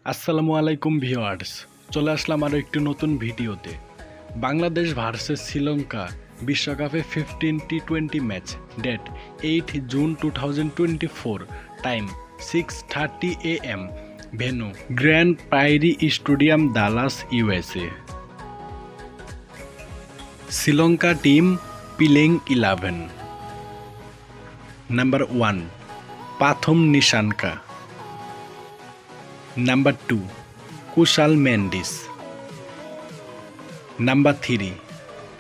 আসসালামু আলাইকুম ভিউয়ার্স, চলে আসলাম আরও একটি নতুন ভিডিওতে। বাংলাদেশ ভার্সেস শ্রীলঙ্কা বিশ্বকাপে 15 T20 match, date 8 June 2024, time 6:30 AM, venue Grand Prairie Stadium, Dallas, USA। Sri Lanka team playing 11। Number 1 Pathum Nissanka. Number 2 Kushal Mendis. Number 3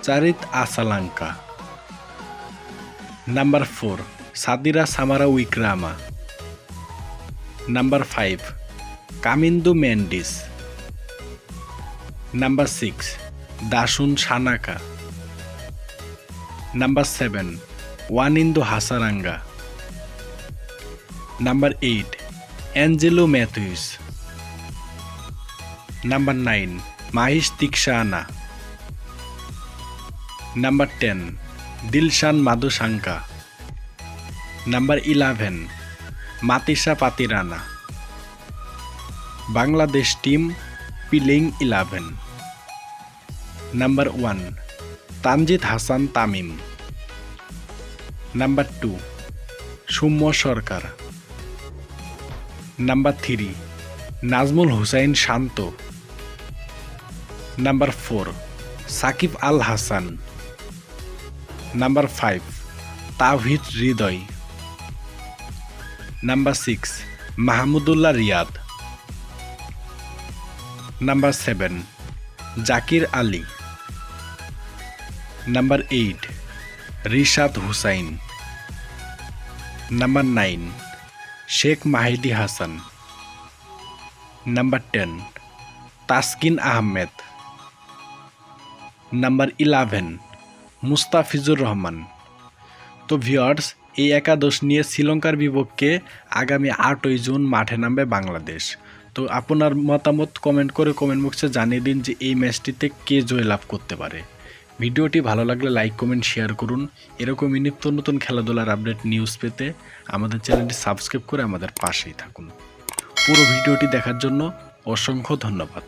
Charit Asalanka. Number 4 Sadira Samara Wikrama. Number 5 Kamindu Mendis. Number 6 Dashun Shanaka. Number 7 Wanindu Hasaranga. Number 8 Angelo Matthews. Number 9 Mahish Tikshana. Number 10 Dilshan Madhushanka. Number 11 Matisha Patirana. Bangladesh team playing 11. Number 1 Tanjit Hassan Tamim. Number 2 Shummo Sorkar. Number 3 Nazmul Hussain Shanto. Number 4 Sakib Al Hassan. Number 5 Tawhid Hridoy. Number 6 Mahmudullah Riyad. Number 7 Zakir Ali. Number 8 Rishad Hussain. Number 9 Sheikh Mahdi Hassan. Number 10 Taskin Ahmed. Number 11 Mustafizur Rahman. তো viewers, এই একাদশ নিয়ে শ্রীলঙ্কার বিপক্ষে আগামী 8ই June মাঠে নামবে বাংলাদেশ। তো আপনার মতামত কমেন্ট বক্সে জানিয়ে দিন যে এই ম্যাচটিতে কে জয়লাভ করতে পারে। ভিডিওটি ভালো লাগলে লাইক, কমেন্ট, শেয়ার করুন। এরকমই নিত্য নতুন খেলাধুলার আপডেট নিউজ পেতে আমাদের চ্যানেলটি সাবস্ক্রাইব করে আমাদের পাশেই থাকুন। পুরো ভিডিওটি দেখার জন্য অসংখ্য ধন্যবাদ।